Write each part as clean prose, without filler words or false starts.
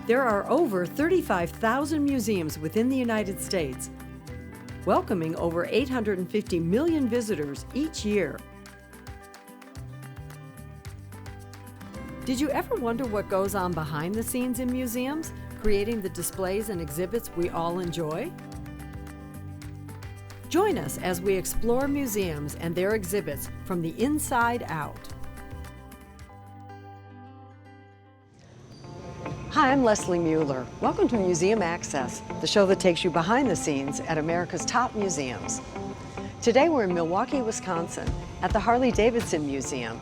There are over 35,000 museums within the United States, welcoming over 850 million visitors each year. Did you ever wonder what goes on behind the scenes in museums, creating the displays and exhibits we all enjoy? Join us as we explore museums and their exhibits from the inside out. Hi, I'm Leslie Mueller. Welcome to Museum Access, the show that takes you behind the scenes at America's top museums. Today we're in Milwaukee, Wisconsin, at the Harley Davidson Museum.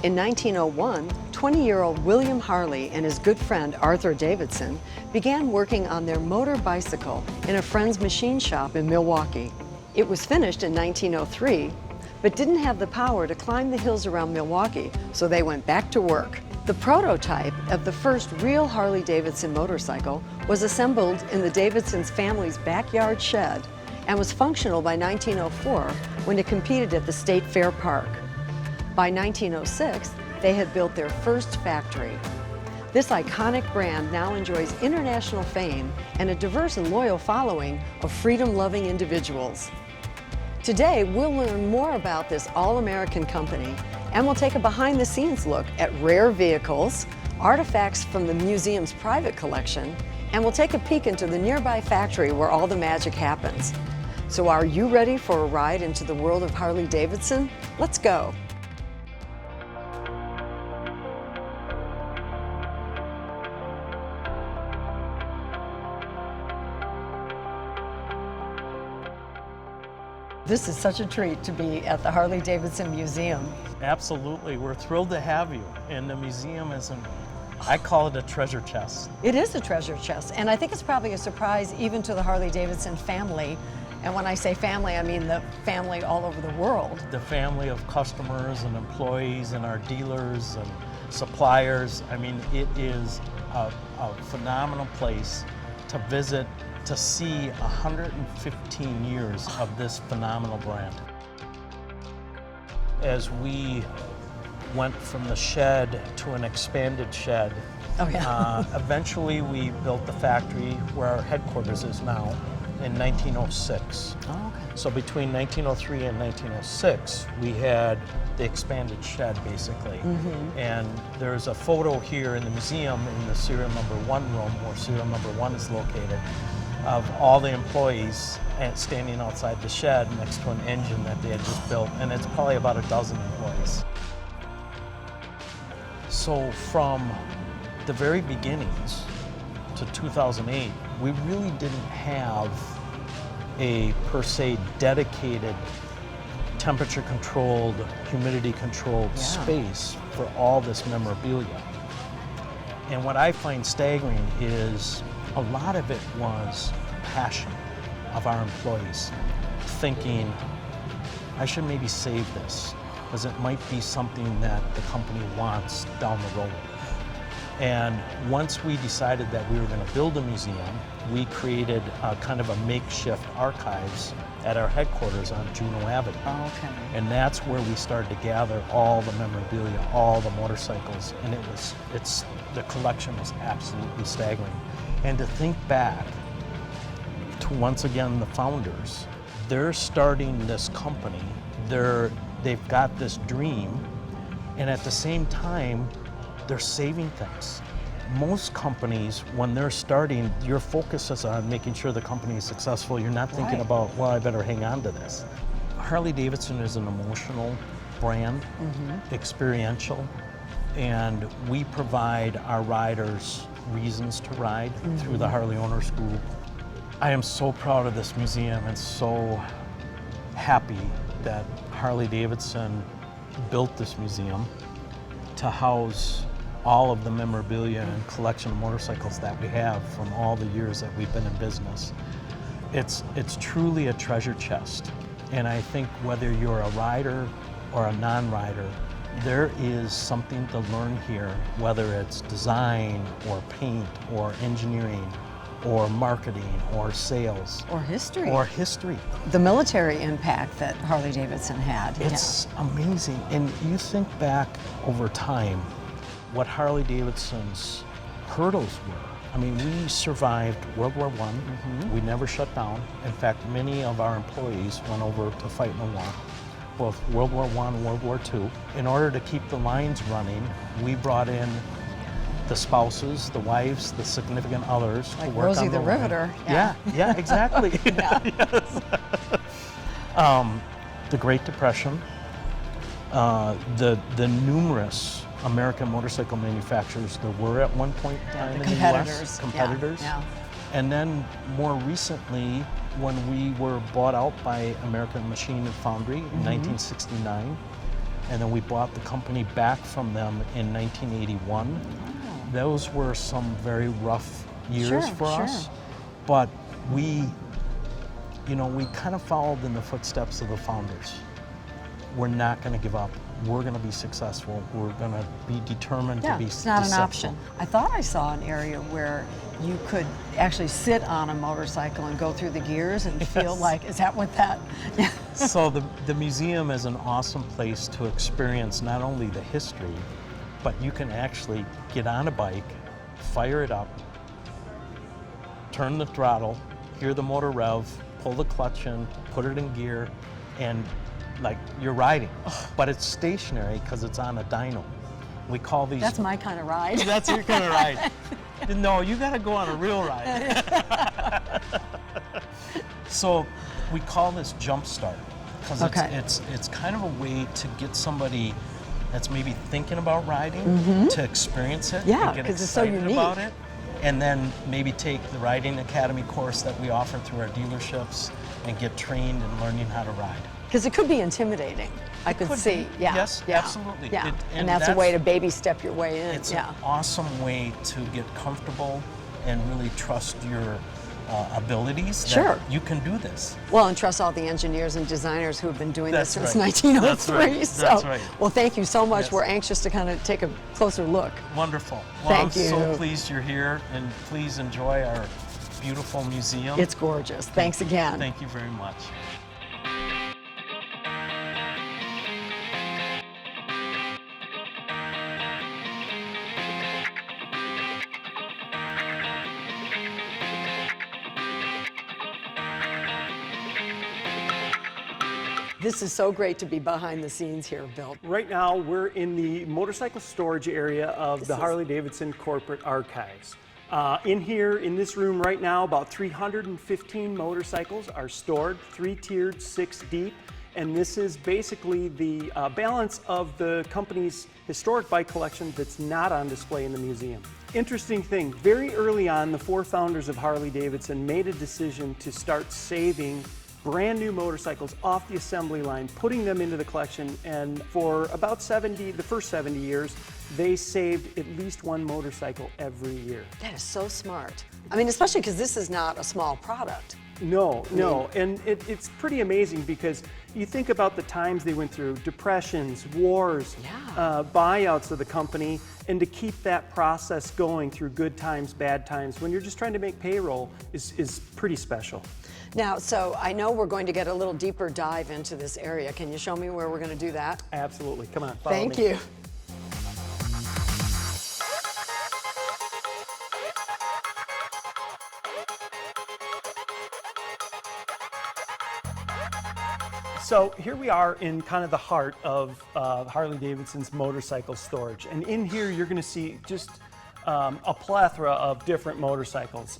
In 1901, 20-year-old William Harley and his good friend Arthur Davidson began working on their motor bicycle in a friend's machine shop in Milwaukee. It was finished in 1903, but didn't have the power to climb the hills around Milwaukee, so they went back to work. The prototype of the first real Harley Davidson motorcycle was assembled in the Davidson's family's backyard shed and was functional by 1904 when it competed at the State Fair Park. By 1906, they had built their first factory. This iconic brand now enjoys international fame and a diverse and loyal following of freedom-loving individuals. Today, we'll learn more about this all-American company, and we'll take a behind-the-scenes look at rare vehicles, artifacts from the museum's private collection, and we'll take a peek into the nearby factory where all the magic happens. So are you ready for a ride into the world of Harley Davidson? Let's go. This is such a treat to be at the Harley Davidson Museum. Absolutely, we're thrilled to have you. And the museum I call it a treasure chest. It is a treasure chest, and I think it's probably a surprise even to the Harley Davidson family. And when I say family, I mean the family all over the world. The family of customers and employees and our dealers and suppliers. I mean, it is a phenomenal place to visit, to see 115 years of this phenomenal brand. As we went from the shed to an expanded shed, eventually we built the factory where our headquarters is now in 1906. Oh, okay. So between 1903 and 1906, we had the expanded shed, basically. Mm-hmm. And there's a photo here in the museum in the serial number 1 room, where serial number 1 is located, of all the employees standing outside the shed next to an engine that they had just built, and it's probably about a dozen employees. So from the very beginnings to 2008, we really didn't have a per se dedicated temperature-controlled, humidity-controlled space for all this memorabilia. And what I find staggering is a lot of it was passion of our employees, thinking, I should maybe save this, because it might be something that the company wants down the road. And once we decided that we were going to build a museum, we created kind of a makeshift archives at our headquarters on Juneau Avenue. Oh, okay. And that's where we started to gather all the memorabilia, all the motorcycles, and the collection was absolutely staggering. And to think back to, once again, the founders, they're starting this company, they've got this dream, and at the same time, they're saving things. Most companies, when they're starting, your focus is on making sure the company is successful. You're not thinking about, well, I better hang on to this. Harley Davidson is an emotional brand, experiential, and we provide our riders reasons to ride through the Harley Owner School. I am so proud of this museum and so happy that Harley Davidson built this museum to house all of the memorabilia and collection of motorcycles that we have from all the years that we've been in business. It's truly a treasure chest. And I think whether you're a rider or a non-rider, there is something to learn here, whether it's design or paint or engineering or marketing or sales Or history. or history. The military impact that Harley Davidson had. It's amazing. And you think back over time what Harley Davidson's hurdles were. I mean, we survived World War I. We never shut down. In fact, many of our employees went over to fight in the war, both World War I and World War II. In order to keep the lines running, we brought in the spouses, the wives, the significant others Like to work Rosie on the line. Riveter. Yeah, exactly. Yeah. Yes. The Great Depression, the numerous American motorcycle manufacturers there were at one point in time in the U.S. Competitors. Yeah. And then more recently, when we were bought out by American Machine and Foundry in 1969, and then we bought the company back from them in 1981. Those were some very rough years for us, but we kind of followed in the footsteps of the founders. We're not going to give up. We're going to be successful. We're going to be determined to be it's not successful. an option. I thought I saw an area where you could actually sit on a motorcycle and go through the gears and feel like, is that what that? So the museum is an awesome place to experience not only the history, but you can actually get on a bike, fire it up, turn the throttle, hear the motor rev, pull the clutch in, put it in gear, and like you're riding. But it's stationary because it's on a dyno. We call these... That's my kind of ride. That's your kind of ride. No, you gotta go on a real ride. So we call this jump start because it's kind of a way to get somebody that's maybe thinking about riding to experience it and get excited about it, and then maybe take the Riding Academy course that we offer through our dealerships and get trained in learning how to ride. Because it could be intimidating. I could see. Yes, absolutely. Yeah. And that's a way to baby step your way in. It's an awesome way to get comfortable and really trust your abilities. That you can do this. Well, and trust all the engineers and designers who have been doing this since right. 1903. That's right. Well, thank you so much. Yes. We're anxious to kind of take a closer look. Wonderful. Well, Thank you. I'm so pleased you're here, and please enjoy our beautiful museum. It's gorgeous. Thanks again. Thank you very much. This is so great to be behind the scenes here, Bill. Right now, we're in the motorcycle storage area of the Harley Davidson Corporate Archives. In here, in this room right now, about 315 motorcycles are stored, 3-tiered, 6 deep. And this is basically the balance of the company's historic bike collection that's not on display in the museum. Interesting thing, very early on, the 4 founders of Harley Davidson made a decision to start saving brand new motorcycles off the assembly line, putting them into the collection, and for about the first 70 years, they saved at least 1 motorcycle every year. That is so smart. I mean, especially because this is not a small product. No, and it's pretty amazing because you think about the times they went through, depressions, wars, buyouts of the company, and to keep that process going through good times, bad times, when you're just trying to make payroll is pretty special. Now, so I know we're going to get a little deeper dive into this area. Can you show me where we're going to do that? Absolutely. Come on, follow me. Thank you. So here we are in kind of the heart of Harley Davidson's motorcycle storage. And in here, you're going to see just a plethora of different motorcycles.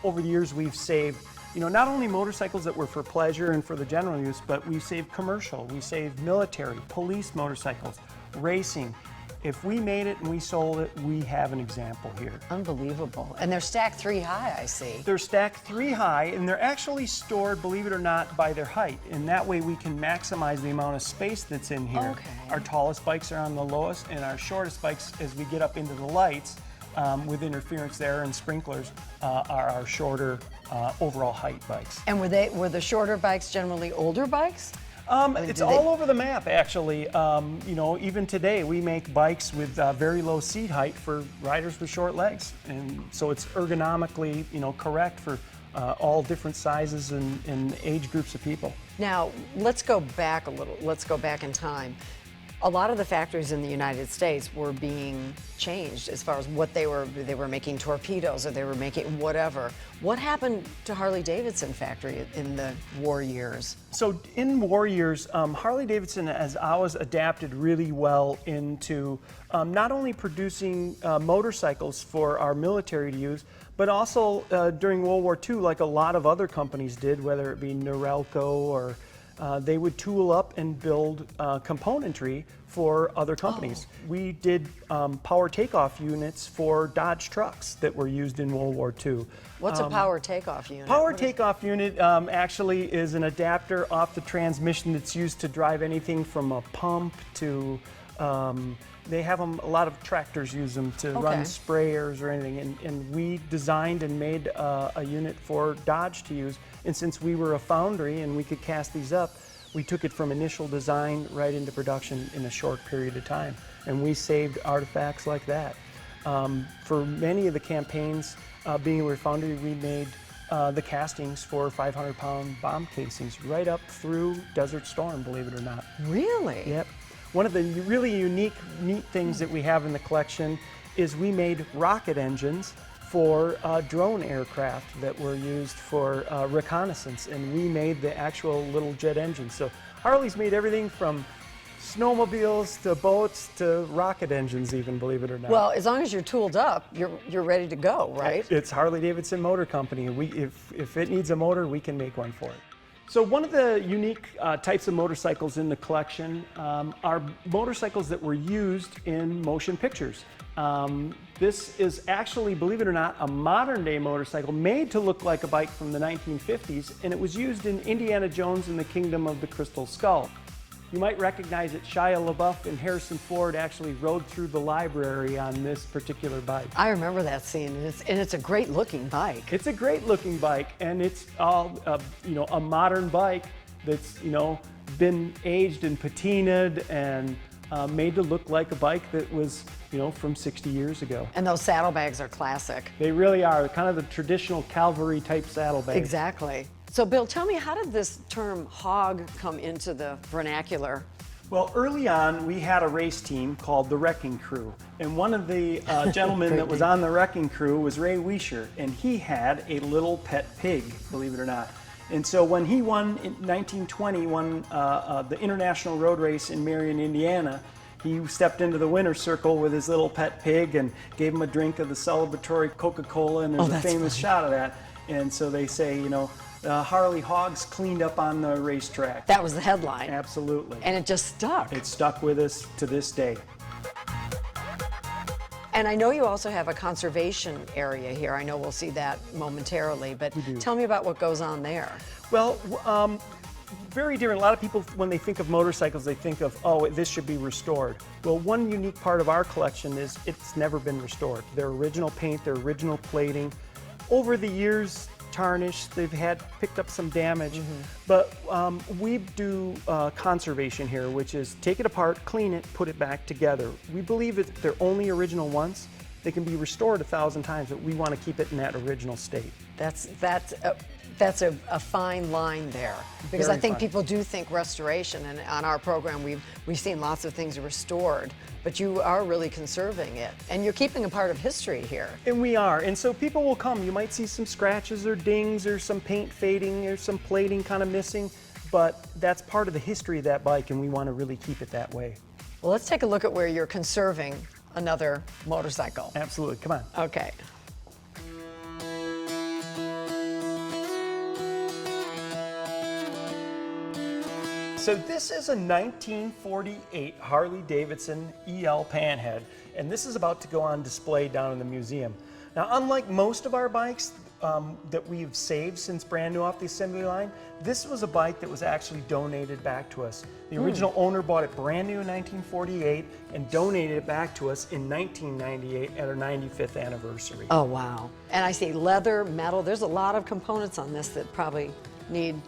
Over the years, we've saved not only motorcycles that were for pleasure and for the general use, but we saved commercial, we saved military, police motorcycles, racing. If we made it and we sold it, we have an example here. Unbelievable. And they're stacked 3 high, I see. They're stacked 3 high, and they're actually stored, believe it or not, by their height. And that way we can maximize the amount of space that's in here. Okay. Our tallest bikes are on the lowest, and our shortest bikes, as we get up into the lights, with interference there and sprinklers, are our shorter overall height bikes. And were the shorter bikes generally older bikes? It's do all over the map, actually. You know, even today we make bikes with very low seat height for riders with short legs, and so it's ergonomically, you know, correct for all different sizes and age groups of people. Now, let's go back a little. Let's go back in time. A lot of the factories in the United States were being changed as far as what they were making torpedoes, or they were making whatever. What happened to Harley Davidson factory in the war years? So in war years, Harley Davidson has always adapted really well into not only producing motorcycles for our military to use, but also during World War II, like a lot of other companies did, whether it be Norelco or they would tool up and build componentry for other companies. We did power takeoff units for Dodge trucks that were used in World War II. What's a power takeoff unit? Power takeoff unit actually is an adapter off the transmission that's used to drive anything from a pump to they have them, a lot of tractors use them to run sprayers or anything, and we designed and made a unit for Dodge to use. And since we were a foundry and we could cast these up, we took it from initial design right into production in a short period of time. And we saved artifacts like that. For many of the campaigns, being a foundry, we made the castings for 500-pound bomb casings right up through Desert Storm, believe it or not. Really? Yep. One of the really neat things that we have in the collection is we made rocket engines for drone aircraft that were used for reconnaissance, and we made the actual little jet engines. So Harley's made everything from snowmobiles to boats to rocket engines even, believe it or not. Well, as long as you're tooled up, you're ready to go, right? It's Harley Davidson Motor Company. If it needs a motor, we can make one for it. So one of the unique types of motorcycles in the collection are motorcycles that were used in motion pictures. This is actually, believe it or not, a modern day motorcycle made to look like a bike from the 1950s, and it was used in Indiana Jones and the Kingdom of the Crystal Skull. You might recognize it. Shia LaBeouf and Harrison Ford actually rode through the library on this particular bike. I remember that scene, and it's a great looking bike. It's a great looking bike, and it's all a modern bike that's been aged and patinaed and made to look like a bike that was from 60 years ago. And those saddlebags are classic. They really are kind of the traditional cavalry type saddlebags. Exactly. So Bill, tell me, how did this term hog come into the vernacular? Well, early on, we had a race team called the Wrecking Crew. And one of the gentlemen that was on the Wrecking Crew was Ray Weischer, and he had a little pet pig, believe it or not. And so when he won in 1920, the International Road Race in Marion, Indiana, he stepped into the winner's circle with his little pet pig and gave him a drink of the celebratory Coca-Cola, and there's a famous shot of that. And so they say, Harley Hogs cleaned up on the racetrack. That was the headline. Absolutely. And it just stuck. It stuck with us to this day. And I know you also have a conservation area here. I know we'll see that momentarily, but tell me about what goes on there. Well, very different. A lot of people, when they think of motorcycles, they think of, oh, this should be restored. Well, one unique part of our collection is it's never been restored. Their original paint, their original plating. Over the years, tarnished, they've picked up some damage, but we do conservation here, which is take it apart, clean it, put it back together. We believe that they're only original once. They can be restored 1,000 times, but we want to keep it in that original state. That's a fine line there, because Very I think fine. people do think restoration, and on our program we've seen lots of things restored, but you are really conserving it, and you're keeping a part of history here. And we are, and so people will come. You might see some scratches or dings or some paint fading or some plating kind of missing, but that's part of the history of that bike, and we want to really keep it that way. Well, let's take a look at where you're conserving another motorcycle. Absolutely, come on. Okay. So this is a 1948 Harley Davidson EL Panhead, and this is about to go on display down in the museum. Now, unlike most of our bikes that we've saved since brand new off the assembly line, this was a bike that was actually donated back to us. The original owner bought it brand new in 1948 and donated it back to us in 1998 at our 95th anniversary. Oh, wow. And I see leather, metal, there's a lot of components on this that probably need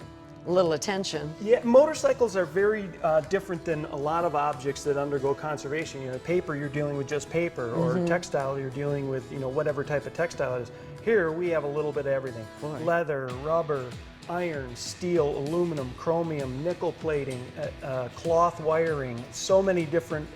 a little attention. Yeah, motorcycles are very different than a lot of objects that undergo conservation. You know, paper, you're dealing with just paper, or textile, you're dealing with, you know, whatever type of textile it is. Here, we have a little bit of everything. Boy. Leather, rubber, iron, steel, aluminum, chromium, nickel plating, cloth wiring, so many different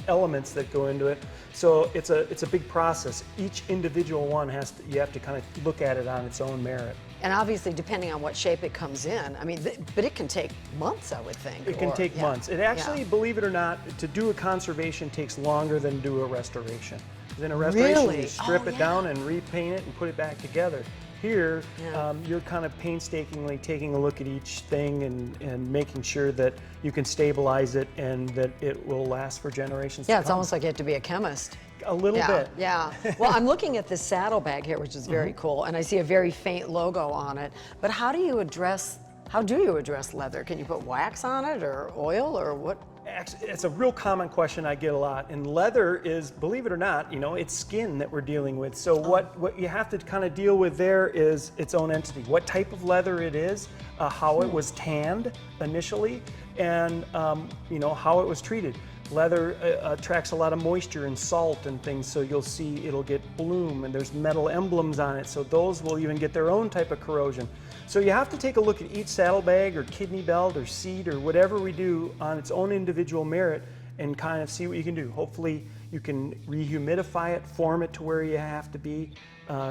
elements that go into it. So it's a big process. Each individual one you have to kind of look at it on its own merit. And obviously, depending on what shape it comes in, I mean, but it can take months, I would think. It can take months. It actually, yeah. believe it or not, to do a conservation takes longer than do a restoration. In a restoration, Really? you strip Oh, it down and repaint it and put it back together. Here, Yeah. you're kind of painstakingly taking a look at each thing and making sure that you can stabilize it and that it will last for generations to Yeah, it's come. almost like you have to be a chemist. A little bit. Yeah. Well, I'm looking at this saddlebag here, which is very cool, and I see a very faint logo on it. But how do you address leather? Can you put wax on it or oil or what? Actually, it's a real common question I get a lot. And leather is, believe it or not, you know, it's skin that we're dealing with. So what you have to kind of deal with there is its own entity. What type of leather it is, how it was tanned initially, and you know, how it was treated. Leather attracts a lot of moisture and salt and things, so you'll see it'll get bloom, and there's metal emblems on it, so those will even get their own type of corrosion. So you have to take a look at each saddlebag or kidney belt or seat or whatever we do on its own individual merit and kind of see what you can do. Hopefully you can rehumidify it, form it to where you have to be,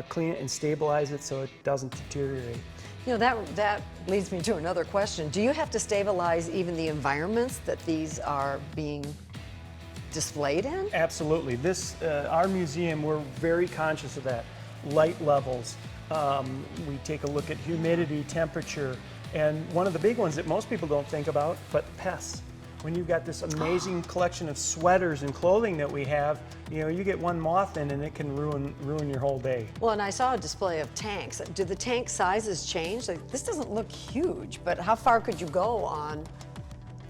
clean it and stabilize it so it doesn't deteriorate. You know, that leads me to another question. Do you have to stabilize even the environments that these are being displayed in? Absolutely. Our museum, we're very conscious of that. Light levels. We take a look at humidity, temperature, and one of the big ones that most people don't think about, but pests. When you've got this amazing collection of sweaters and clothing that we have, you know, you get one moth in and it can ruin your whole day. Well, and I saw a display of tanks. Do the tank sizes change? Like, this doesn't look huge, but how far could you go on?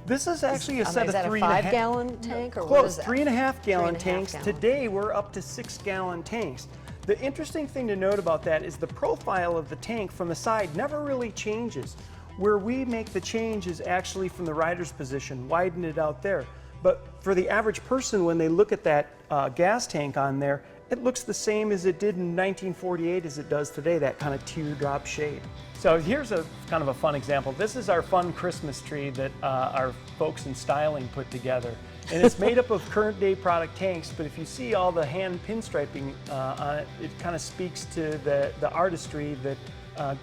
This is actually a set Is of that a 3.5 5-gallon tank or what close, is that? 3.5 gallon 3.5 tanks. gallon. Today we're up to 6-gallon tanks. The interesting thing to note about that is the profile of the tank from the side never really changes. Where we make the change is actually from the rider's position, widen it out there. But for the average person, when they look at that gas tank on there, it looks the same as it did in 1948 as it does today, that kind of teardrop shape. So here's a kind of a fun example. This is our fun Christmas tree that our folks in styling put together. And it's made up of current day product tanks, but if you see all the hand pinstriping on it, it kind of speaks to the artistry that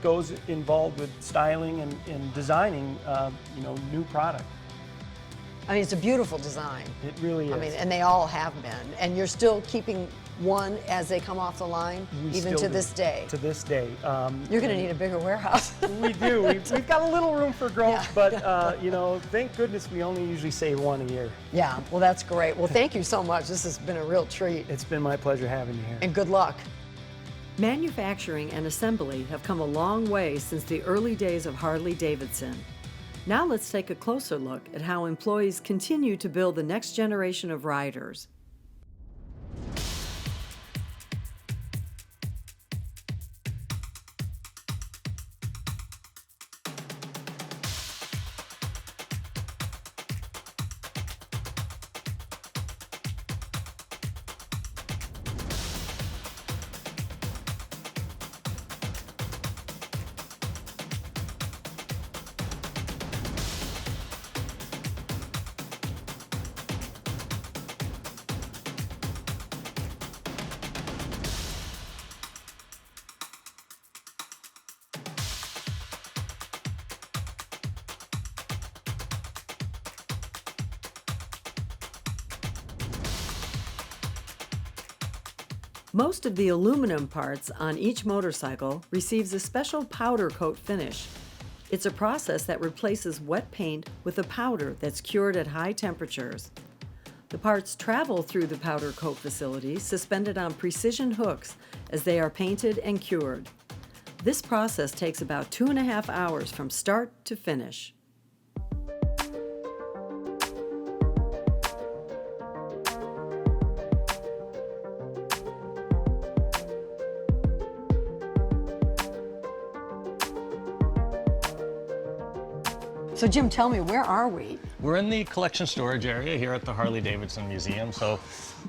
goes involved with styling and designing, you know, new product. I mean, it's a beautiful design. It really is. I mean, and they all have been. And you're still keeping one as they come off the line, We even still to do. this day. To this day. You're going to need a bigger warehouse. We do. We've got a little room for growth, but you know, thank goodness we only usually save one a year. Yeah, well, that's great. Well, thank you so much. This has been a real treat. It's been my pleasure having you here. And good luck. Manufacturing and assembly have come a long way since the early days of Harley Davidson. Now let's take a closer look at how employees continue to build the next generation of riders. Most of the aluminum parts on each motorcycle receives a special powder coat finish. It's a process that replaces wet paint with a powder that's cured at high temperatures. The parts travel through the powder coat facility suspended on precision hooks as they are painted and cured. This process takes about 2.5 hours from start to finish. So Jim, tell me, where are we? We're in the collection storage area here at the Harley Davidson Museum. So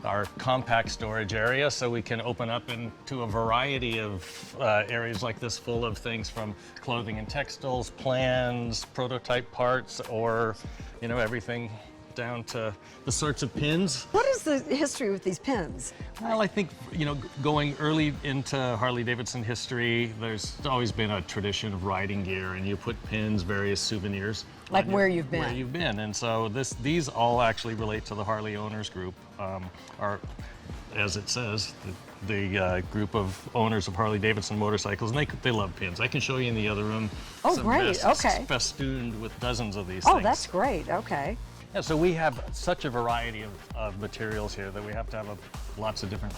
our compact storage area, so we can open up into a variety of areas like this, full of things from clothing and textiles, plans, prototype parts, or, you know, everything down to the sorts of pins. What is the history with these pins? Well, I think, you know, going early into Harley Davidson history, there's always been a tradition of riding gear, and you put pins, various souvenirs. Like where you've been. Where you've been. And so these all actually relate to the Harley Owners Group, are, as it says, the group of owners of Harley Davidson motorcycles, and they love pins. I can show you in the other room. Oh, some great, vests okay. festooned with dozens of these Oh, things. that's great, okay. Yeah, so we have such a variety of materials here that we have to have lots of different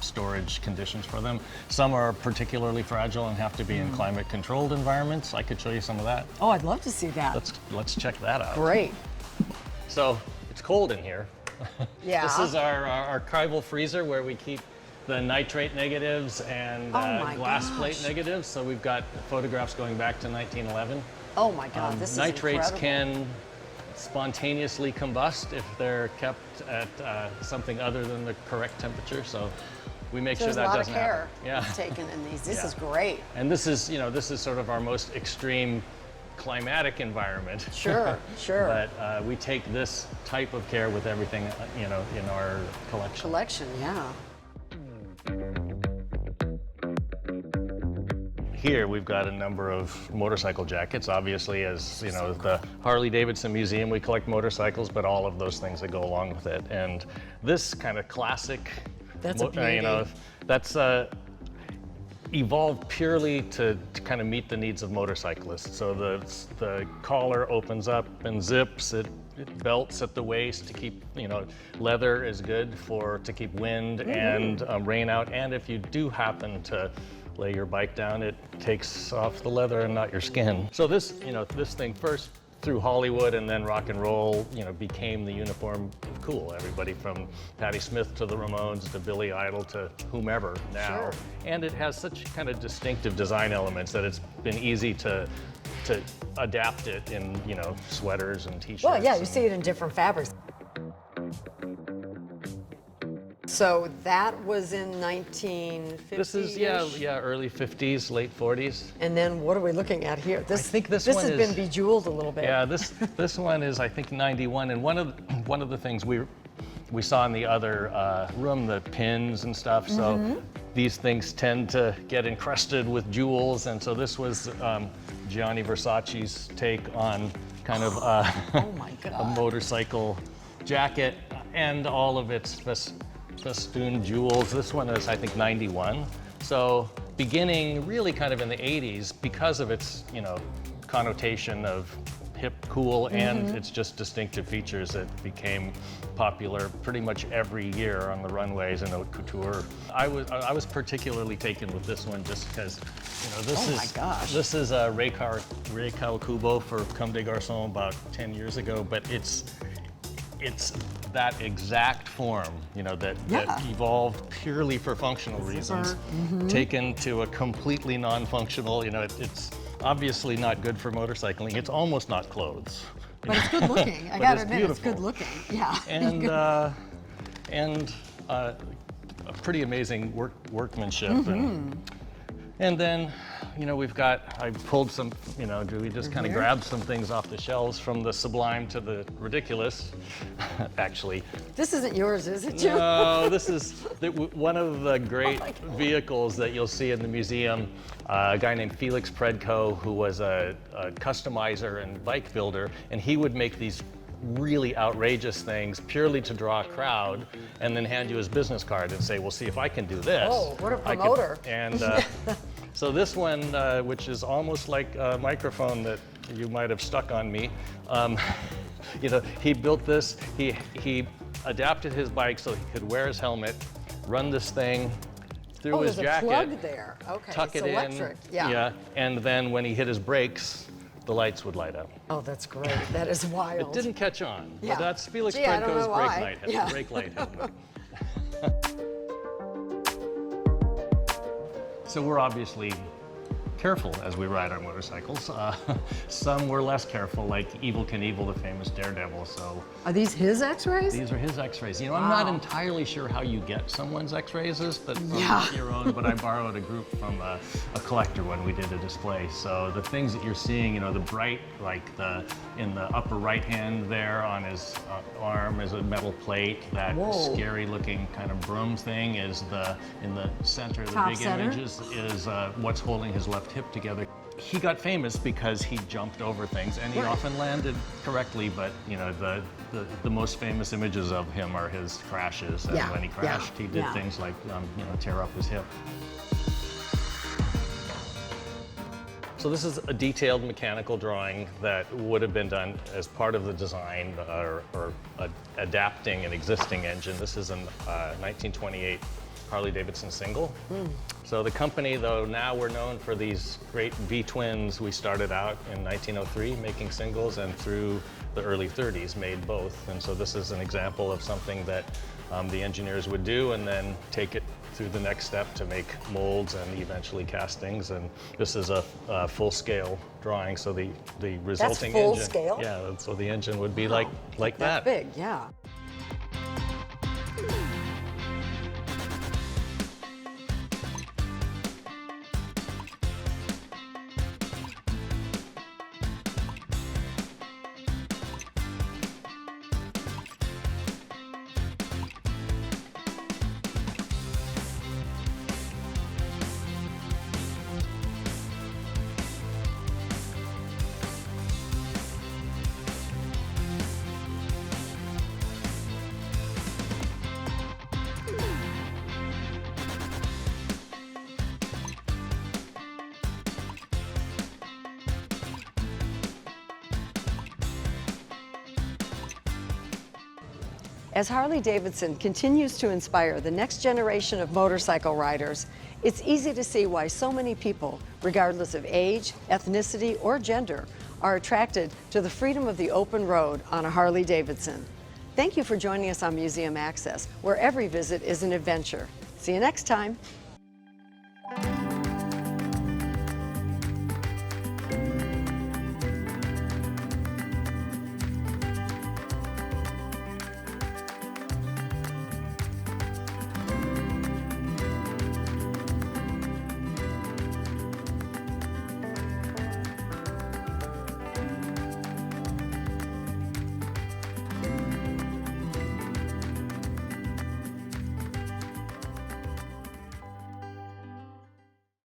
storage conditions for them. Some are particularly fragile and have to be in climate-controlled environments. I could show you some of that. Oh, I'd love to see that. Let's check that out. Great. So it's cold in here. Yeah. This is our archival freezer where we keep the nitrate negatives and my glass gosh. plate negatives. So we've got photographs going back to 1911. Oh my God, this is Nitrates incredible. can spontaneously combust if they're kept at something other than the correct temperature. So we make There's sure a that lot of doesn't care happen. Yeah. taken in these. This Yeah. is great. And this is, you know, this is sort of our most extreme climatic environment. Sure, sure. But we take this type of care with everything, you know, in our collection. Collection, yeah. Here we've got a number of motorcycle jackets. Obviously, as you know, the Harley Davidson Museum, we collect motorcycles, but all of those things that go along with it. And this kind of classic, That's a beauty. you know, that's evolved purely to kind of meet the needs of motorcyclists. So the collar opens up and zips. It belts at the waist to keep, you know, leather is good to keep wind and rain out. And if you do happen to lay your bike down, it takes off the leather and not your skin. So this, you know, this thing first through Hollywood and then rock and roll, you know, became the uniform of cool. Everybody from Patti Smith to the Ramones to Billy Idol to whomever now. Sure. And it has such kind of distinctive design elements that it's been easy to adapt it in, you know, sweaters and t-shirts. Well, yeah, you and- see it in different fabrics. So that was in 1950. This is, yeah, early 50s, late 40s. And then what are we looking at here? This, I think this this one has is- been bejeweled a little bit. Yeah, this one is, I think, 91. And one of the things we saw in the other room, the pins and stuff. So these things tend to get encrusted with jewels, and so this was Gianni Versace's take on kind of Oh my a God. motorcycle jacket and all of its festooned jewels. This one is, I think, 91. So beginning really kind of in the 80s, because of its, you know, connotation of hip, cool, and its just distinctive features, it became popular pretty much every year on the runways in haute couture. I was particularly taken with this one just because, you know, this Oh is my gosh. this is a Ray Kawakubo for Comme des Garçons about 10 years ago, but it's that exact form, you know, that evolved purely for functional reasons, taken to a completely non-functional, you know, it's obviously not good for motorcycling. It's almost not clothes. But it's good looking. I But gotta it's admit, it's beautiful. good looking. Yeah. And a pretty amazing workmanship. And then, you know, I pulled some, you know, we just kind of grabbed some things off the shelves from the sublime to the ridiculous, actually. This isn't yours, is it, Jim? No, this is one of the great vehicles that you'll see in the museum. A guy named Felix Predko, who was a customizer and bike builder, and he would make these really outrageous things purely to draw a crowd, and then hand you his business card and say, well, see if I can do this. Oh, what a I can-" promoter. And so this one, which is almost like a microphone that you might have stuck on me, you know, he built this, he adapted his bike so he could wear his helmet, run this thing through his there's jacket, a plug there. Okay, tuck it's it electric. in, Yeah. and then when he hit his brakes, the lights would light up. Oh, that's great. That is wild. It didn't catch on, Yeah. but that's Felix Gee, I don't Predko's know brake why. light. Yeah. Brake light hit him. So we're obviously careful as we ride our motorcycles. Some were less careful, like Evel Knievel, the famous daredevil. So Are these his x-rays? these are his x-rays. You know, I'm not entirely sure how you get someone's x-rays, but from your own, but I borrowed a group from a collector when we did a display. So the things that you're seeing, you know, the bright, like in the upper right hand there on his arm is a metal plate. That scary looking kind of broom thing is in the center of the Top big center? image is what's holding his left hip together. He got famous because he jumped over things, and he often landed correctly, but you know, the most famous images of him are his crashes. And when he crashed, he did things like you know, tear up his hip. So this is a detailed mechanical drawing that would have been done as part of the design or adapting an existing engine. This is a 1928 Harley Davidson single. So the company, though, now we're known for these great V-twins. We started out in 1903 making singles, and through the early 30s made both. And so this is an example of something that the engineers would do and then take it through the next step to make molds and eventually castings. And this is a full-scale drawing, so the resulting full engine. scale? Yeah, so the engine would be like that. That's big, yeah. As Harley Davidson continues to inspire the next generation of motorcycle riders, it's easy to see why so many people, regardless of age, ethnicity, or gender, are attracted to the freedom of the open road on a Harley Davidson. Thank you for joining us on Museum Access, where every visit is an adventure. See you next time.